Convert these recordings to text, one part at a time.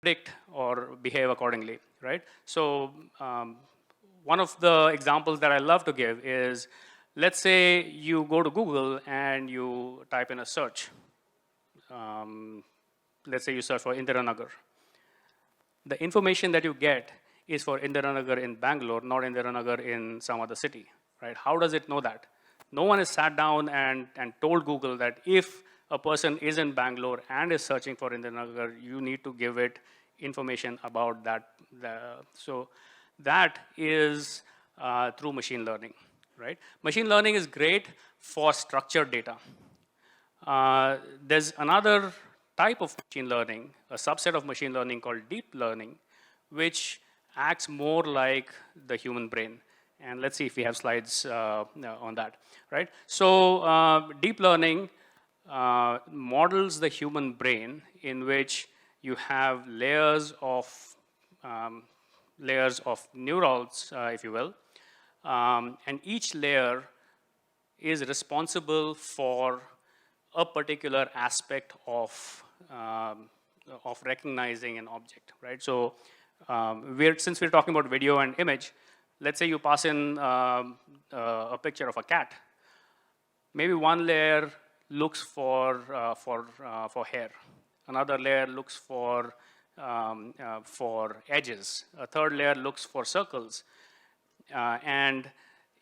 predict or behave accordingly, right? So one of the examples that I love to give is, let's say you go to Google and you type in a search. Let's say you search for Indiranagar. The information that you get is for Indiranagar in Bangalore, not Indiranagar in some other city, right? How does it know that? No one has sat down and told Google that if a person is in Bangalore and is searching for Indiranagar, you need to give it information about that. So that is through machine learning, right? Machine learning is great for structured data. There's another type of machine learning, a subset of machine learning called deep learning, which acts more like the human brain. And let's see if we have slides on that, right? So deep learning models the human brain in which you have layers of neurons, if you will, and each layer is responsible for a particular aspect of recognizing an object, right? So since we're talking about video and image, let's say you pass in a picture of a cat. Maybe one layer looks for hair. Another layer looks for edges. A third layer looks for circles. And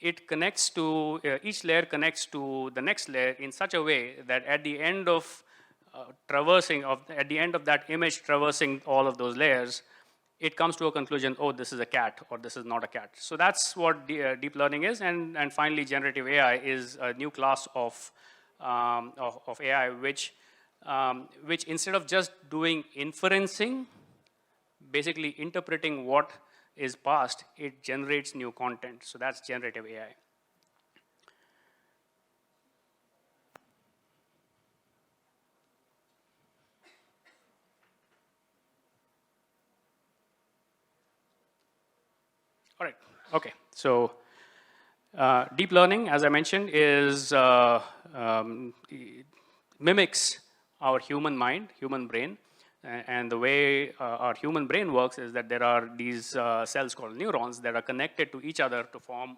it connects to, each layer connects to the next layer in such a way that at the end of at the end of that image traversing all of those layers, it comes to a conclusion, oh, this is a cat, or this is not a cat. So that's what deep learning is. And finally, generative AI is a new class of AI, which instead of just doing inferencing, basically interpreting what is passed, it generates new content. So that's generative AI. All right, okay. So deep learning, as I mentioned, is mimics our human mind, human brain. And the way our human brain works is that there are these cells called neurons that are connected to each other to form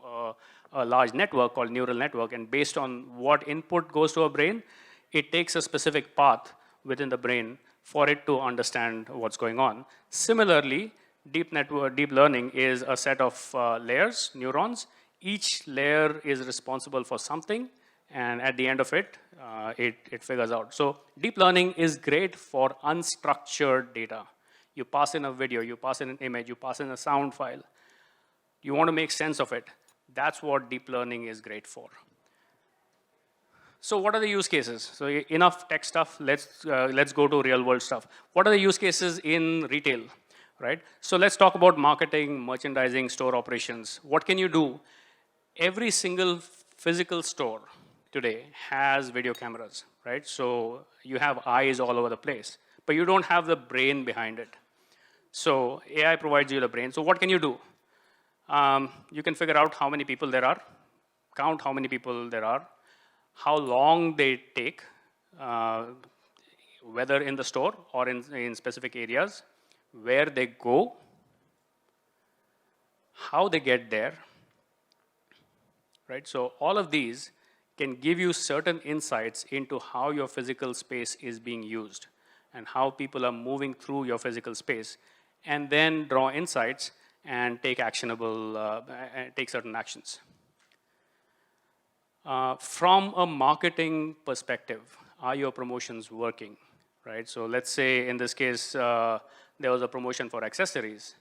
a large network called neural network. And based on what input goes to our brain, it takes a specific path within the brain for it to understand what's going on. Similarly, deep learning is a set of layers, neurons. Each layer is responsible for something, and at the end of it, it figures out. So deep learning is great for unstructured data. You pass in a video, you pass in an image, you pass in a sound file. You want to make sense of it. That's what deep learning is great for. So what are the use cases? So enough tech stuff, let's go to real world stuff. What are the use cases in retail, right? So let's talk about marketing, merchandising, store operations. What can you do? Every single physical store today has video cameras, right? So you have eyes all over the place, but you don't have the brain behind it. So AI provides you the brain. So what can you do? You can figure out how many people there are, count how many people there are, how long they take, whether in the store or in specific areas, where they go, how they get there, right? So all of these can give you certain insights into how your physical space is being used and how people are moving through your physical space, and then draw insights and take take certain actions. From a marketing perspective, are your promotions working, right? So let's say in this case, there was a promotion for accessories.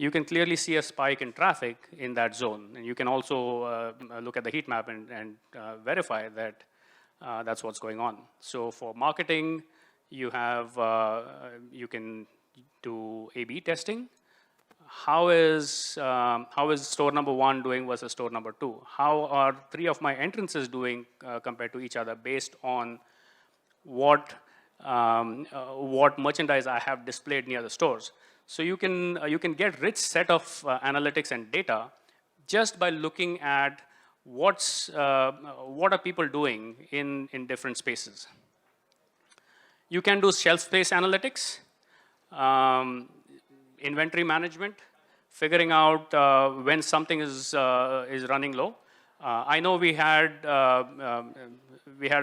You can clearly see a spike in traffic in that zone. And you can also look at the heat map and verify that that's what's going on. So for marketing, you can do A/B testing. How is store number 1 doing versus store number 2? How are 3 of my entrances doing compared to each other based on what merchandise I have displayed near the stores? So you can get rich set of analytics and data just by looking at what are people doing in different spaces. You can do shelf space analytics. Inventory management, figuring out when something is running low. I know we had a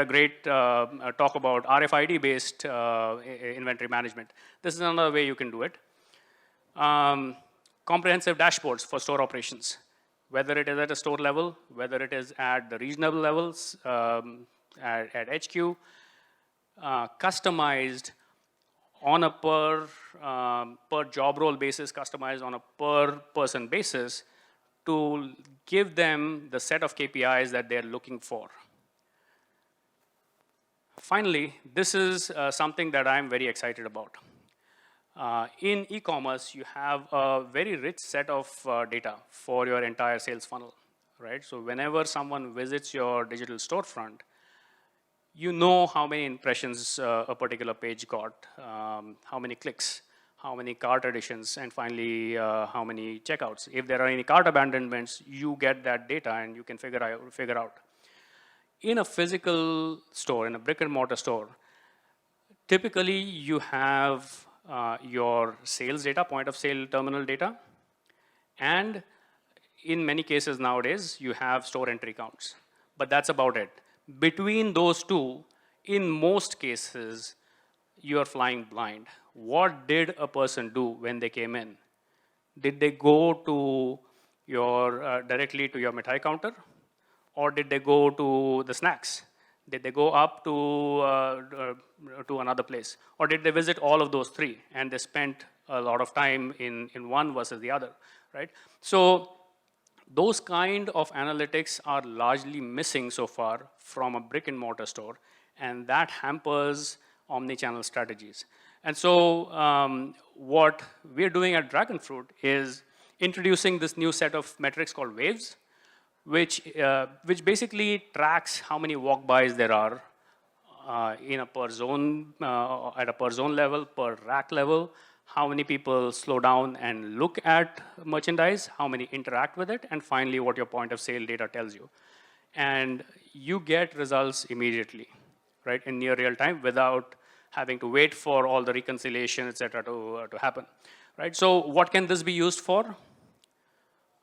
great talk about RFID-based inventory management. This is another way you can do it. Comprehensive dashboards for store operations, whether it is at a store level, whether it is at the regional levels, at HQ, customized on a per job role basis, customized on a per person basis to give them the set of KPIs that they're looking for. Finally, this is something that I'm very excited about. In e-commerce, you have a very rich set of data for your entire sales funnel, right? So whenever someone visits your digital storefront, you know how many impressions a particular page got, how many clicks, how many cart additions, and finally, how many checkouts. If there are any cart abandonments, you get that data and you can figure out. In a physical store, in a brick and mortar store, typically you have your sales data, point of sale terminal data, and in many cases nowadays, you have store entry counts, but that's about it. Between those two, in most cases, you're flying blind. What did a person do when they came in? Did they go to your, directly to your mithai counter? Or did they go to the snacks? Did they go up to another place? Or did they visit all of those three and they spent a lot of time in one versus the other, right? So those kind of analytics are largely missing so far from a brick and mortar store, and that hampers omni-channel strategies. And so what we're doing at Dragonfruit is introducing this new set of metrics called waves, which basically tracks how many walk-bys there are in a per zone, at a per zone level, per rack level, how many people slow down and look at merchandise, how many interact with it, and finally what your point of sale data tells you. And you get results immediately, right, in near real time without having to wait for all the reconciliation, et cetera, to happen, right? So what can this be used for?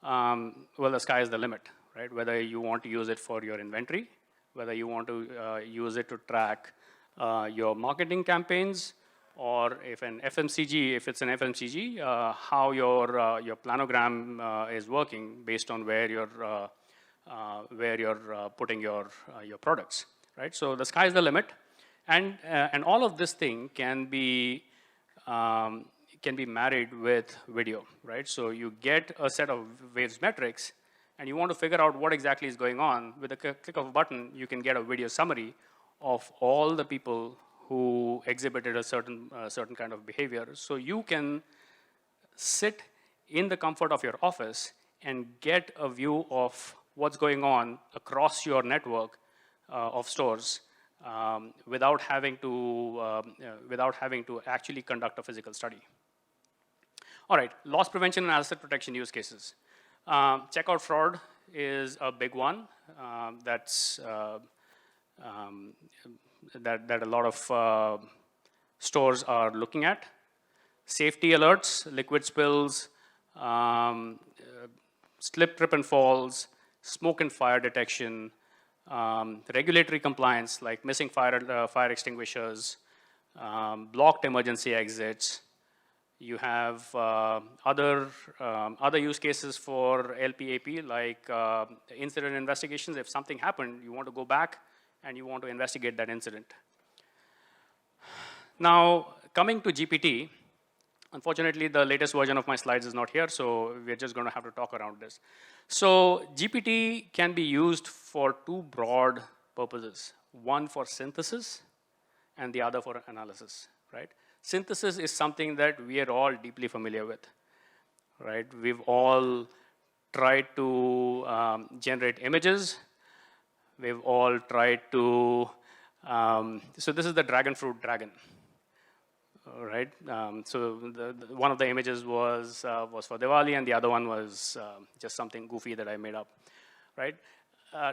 Well, the sky is the limit, right? Whether you want to use it for your inventory, whether you want to use it to track your marketing campaigns, or if it's an FMCG, how your planogram is working based on where you're putting your products, right? So the sky is the limit, and all of this thing can be married with video, right? So you get a set of waves metrics, and you want to figure out what exactly is going on. With a click of a button, you can get a video summary of all the people who exhibited a certain kind of behavior. So you can sit in the comfort of your office and get a view of what's going on across your network of stores without having to actually conduct a physical study. All right, loss prevention and asset protection use cases. Checkout fraud is a big one that a lot of stores are looking at. Safety alerts, liquid spills, slip, trip, and falls, smoke and fire detection, regulatory compliance like missing fire extinguishers, blocked emergency exits. You have other use cases for LPAP like incident investigations. If something happened, you want to go back and you want to investigate that incident. Now, coming to GPT, unfortunately, the latest version of my slides is not here, so we're just going to have to talk around this. So GPT can be used for two broad purposes. One for synthesis and the other for analysis, right? Synthesis is something that we are all deeply familiar with, right? We've all tried to generate images. We've all tried to, so this is the Dragonfruit dragon, right? So one of the images was for Diwali, and the other one was just something goofy that I made up, right?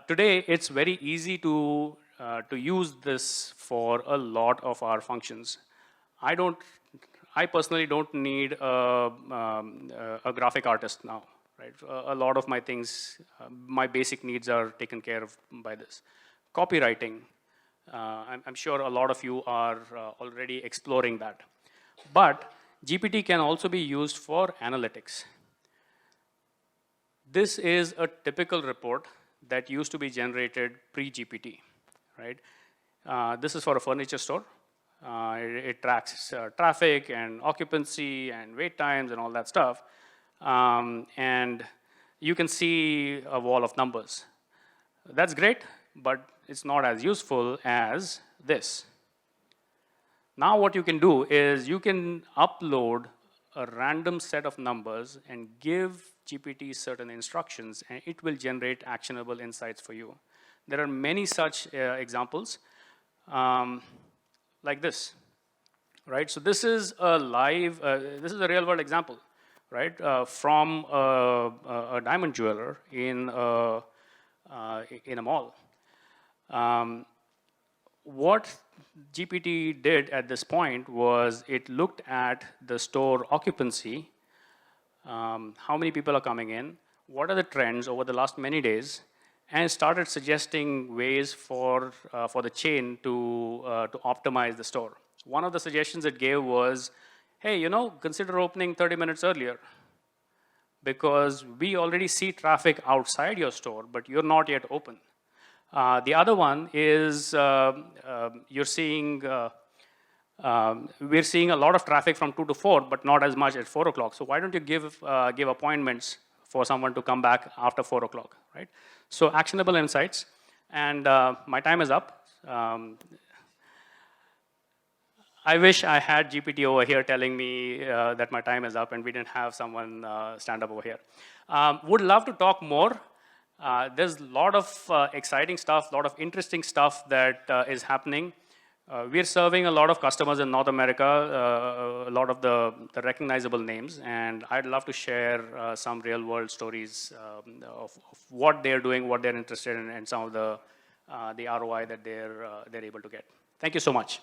Today, it's very easy to use this for a lot of our functions. I don't I personally don't need a graphic artist now, right? A lot of my things, my basic needs are taken care of by this. Copywriting, I'm sure a lot of you are already exploring that. But GPT can also be used for analytics. This is a typical report that used to be generated pre-GPT, right? This is for a furniture store. It tracks traffic and occupancy and wait times and all that stuff. And you can see a wall of numbers. That's great, but it's not as useful as this. Now what you can do is you can upload a random set of numbers and give GPT certain instructions, and it will generate actionable insights for you. There are many such examples like this, right? So this is a live, this is a real world example, right? From a diamond jeweler in a mall. What GPT did at this point was it looked at the store occupancy, how many people are coming in, what are the trends over the last many days, and started suggesting ways for the chain to optimize the store. One of the suggestions it gave was, hey, you know, consider opening 30 minutes earlier, because we already see traffic outside your store, but you're not yet open. The other one is we're seeing a lot of traffic from 2 to 4, but not as much at 4 o'clock. So why don't you give appointments for someone to come back after 4 o'clock, right? So actionable insights. And my time is up. I wish I had GPT over here telling me that my time is up and we didn't have someone stand up over here. Would love to talk more. There's a lot of exciting stuff, a lot of interesting stuff that is happening. We're serving a lot of customers in North America, a lot of the recognizable names, and I'd love to share some real world stories of what they're doing, what they're interested in, and some of the ROI that they're able to get. Thank you so much.